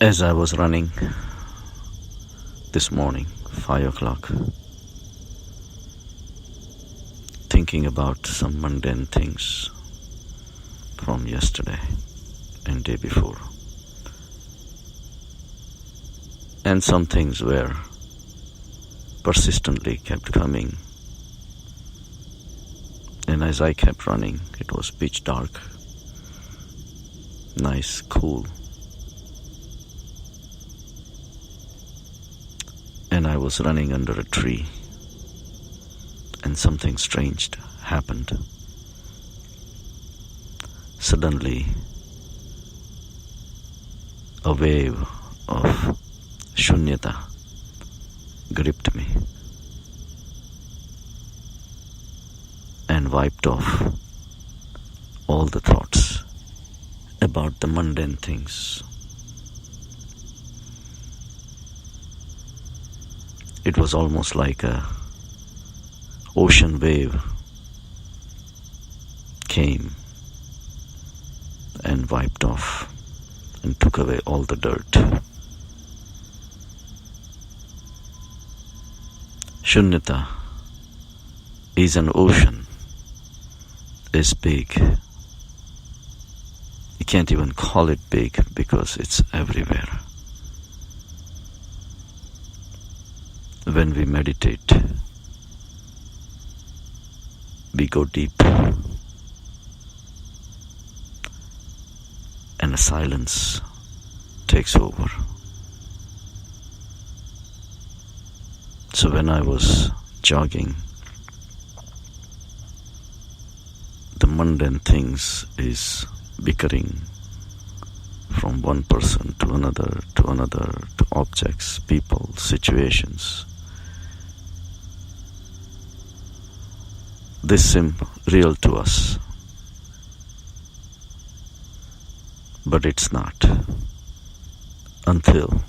As I was running this morning, 5 o'clock, thinking about some mundane things from yesterday and day before, and some things were persistently kept coming, and as I kept running, it was pitch dark, nice, cool, and I was running under a tree, and something strange happened. Suddenly, a wave of shunyata gripped me and wiped off all the thoughts about the mundane things. It was almost like a ocean wave came and wiped off and took away all the dirt. Shunyata is an ocean, is big. You can't even call it big because it's everywhere. When we meditate, we go deep, and a silence takes over. So when I was jogging, the mundane things is bickering from one person to another, to objects, people, situations. This seems real to us, but it's not until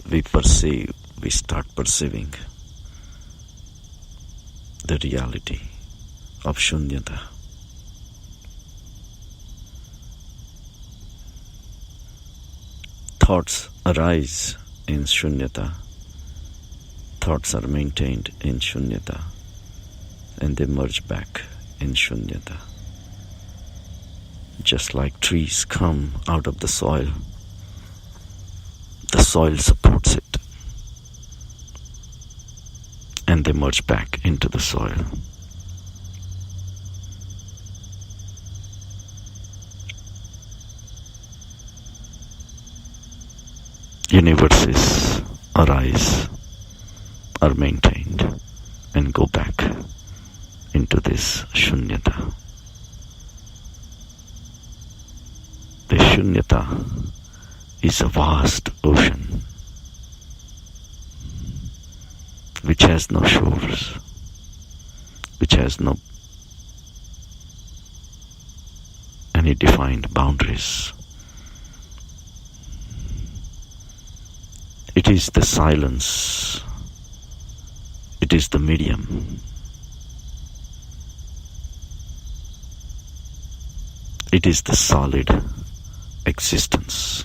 we start perceiving the reality of shunyata. Thoughts arise in shunyata. Thoughts are maintained in shunyata, and they merge back in shunyata. Just like trees come out of the soil supports it, and they merge back into the soil. Universes arise, are maintained, and go back into this shunyata. The shunyata is a vast ocean which has no shores, which has no any defined boundaries. It is the silence, it is the medium, it is the solid existence.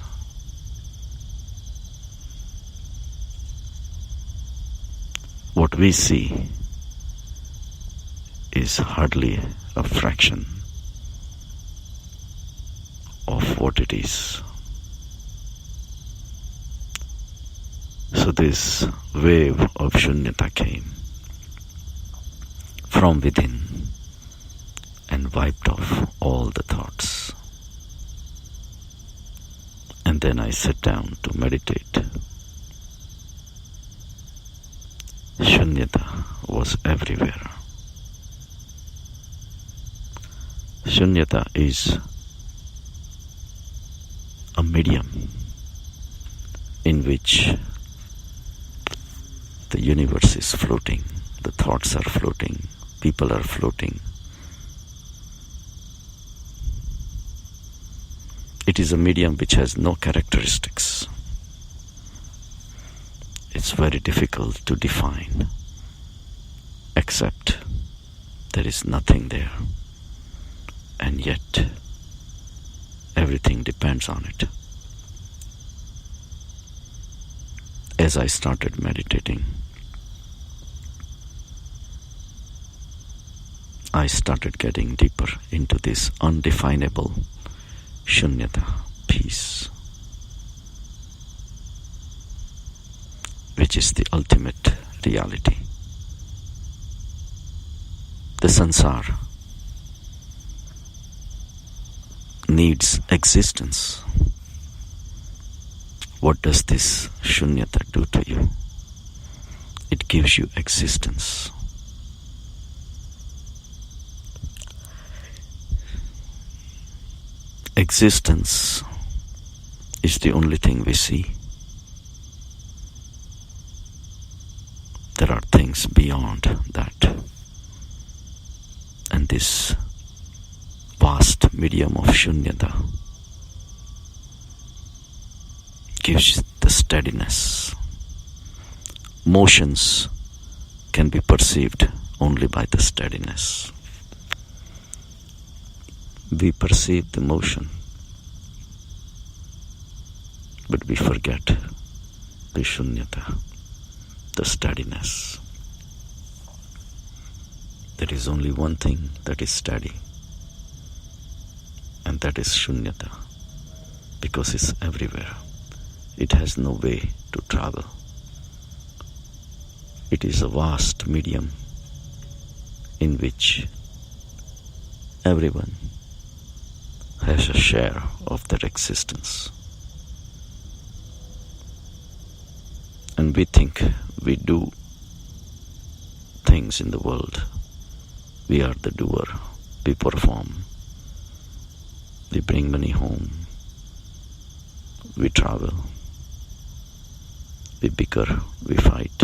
What we see is hardly a fraction of what it is. So this wave of shunyata came from within and wiped off all the thoughts. And then I sat down to meditate. Shunyata was everywhere. Shunyata is a medium in which the universe is floating, the thoughts are floating, people are floating. It is a medium which has no characteristics. It's very difficult to define, except there is nothing there, and yet everything depends on it. as I started meditating, I started getting deeper into this undefinable shunyata, peace, which is the ultimate reality. The sansar needs existence. What does this shunyata do to you? It gives you existence. Existence is the only thing we see. There are things beyond that. And this vast medium of shunyata gives the steadiness. Motions can be perceived only by the steadiness. We perceive the motion, but we forget the shunyata, the steadiness. There is only one thing that is steady, and that is shunyata, because it's everywhere. It has no way to travel. It is a vast medium in which everyone has a share of their existence. And we think we do things in the world. We are the doer. We perform. We bring money home. We travel. We bicker. We fight.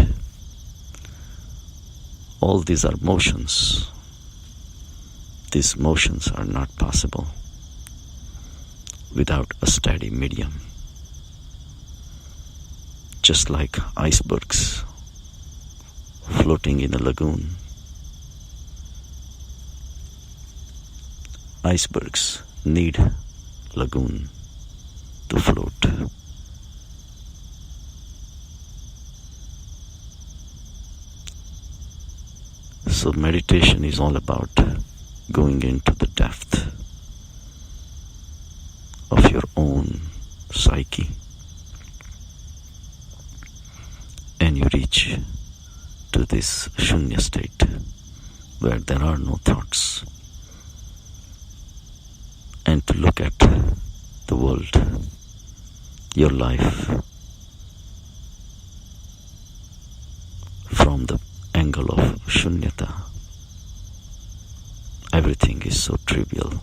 All these are motions. These motions are not possible without a steady medium. Just like icebergs floating in a lagoon. Icebergs need lagoon to float. So meditation is all about going into the depth of your own psyche, and you reach to this shunya state where there are no thoughts, and to look at the world, your life, from the angle of shunyata. Everything is so trivial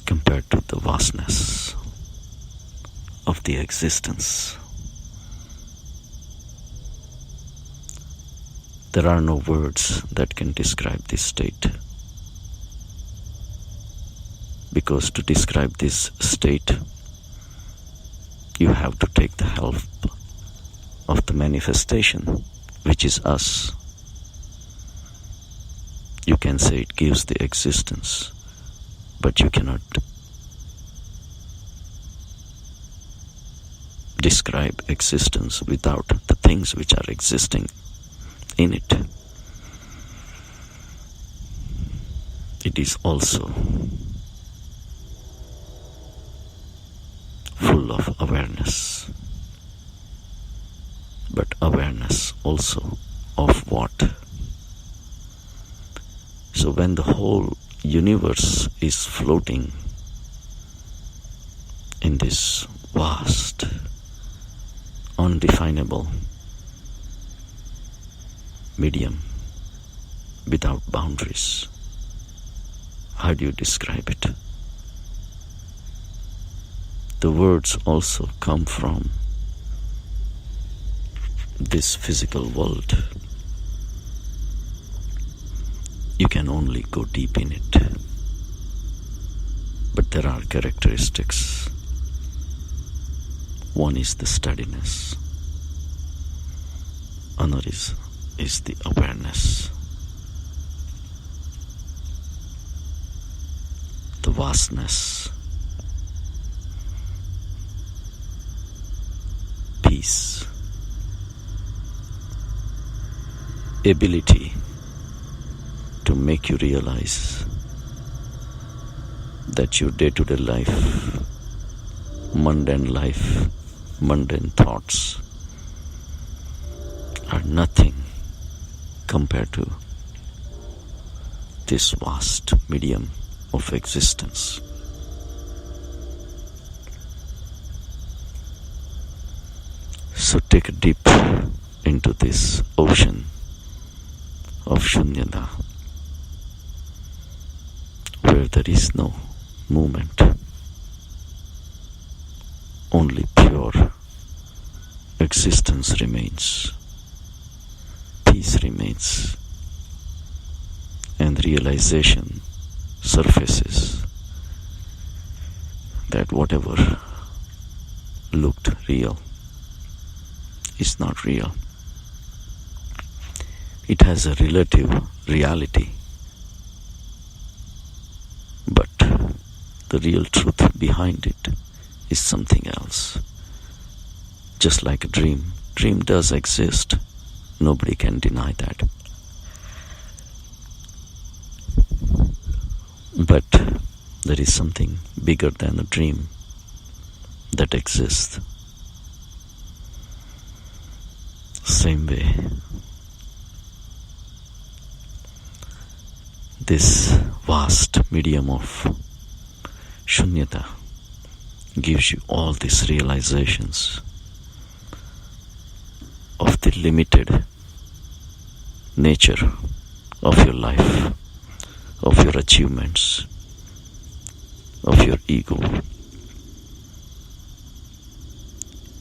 compared to the vastness of the existence. There are no words that can describe this state, because to describe this state, you have to take the help of the manifestation, which is us. You can say it gives the existence, but you cannot describe existence without the things which are existing in it. It is also full of awareness, but awareness also of what? So when the whole universe is floating in this vast, undefinable medium without boundaries, how do you describe it? The words also come from this physical world. You can only go deep in it. But there are characteristics. One is the steadiness. Another is the awareness. The vastness. peace, ability to make you realize that your day-to-day life, mundane thoughts are nothing compared to this vast medium of existence. So take a dip into this ocean of shunyata, where there is no movement, only pure existence remains, peace remains, and realization surfaces that whatever looked real is not real. It has a relative reality, but the real truth behind it is something else. Just like a dream does exist. Nobody can deny that. But there is something bigger than a dream that exists. Same way, this vast medium of shunyata gives you all these realizations of the limited nature of your life, of your achievements, of your ego.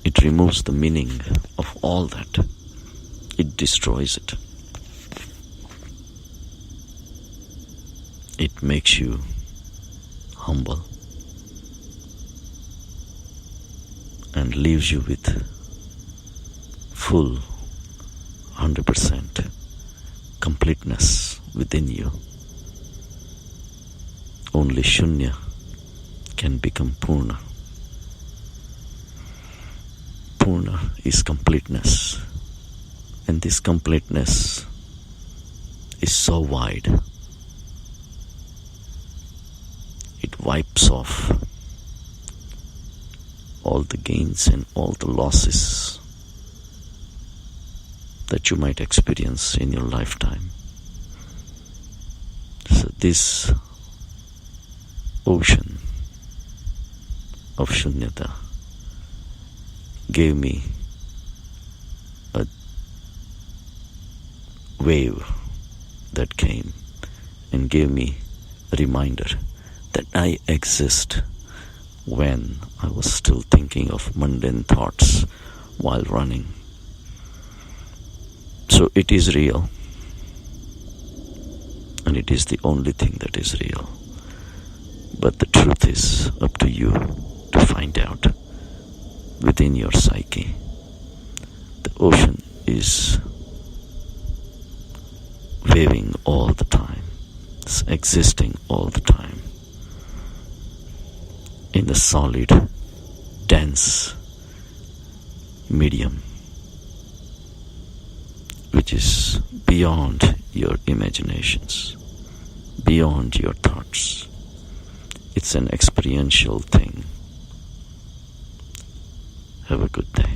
It removes the meaning of all that. It destroys it. It makes you humble and leaves you with full 100% completeness within you. Only shunya can become purna. Purna is completeness, and this completeness is so wide. It wipes off all the gains and all the losses that you might experience in your lifetime. So this ocean of shunyata gave me a wave that came and gave me a reminder that I exist when I was still thinking of mundane thoughts while running. So it is real, and it is the only thing that is real. But the truth is up to you to find out within your psyche. The ocean is waving all the time. It's existing all the time in the solid, dense medium, which is beyond your imaginations, beyond your thoughts. It's an experiential thing. Have a good day.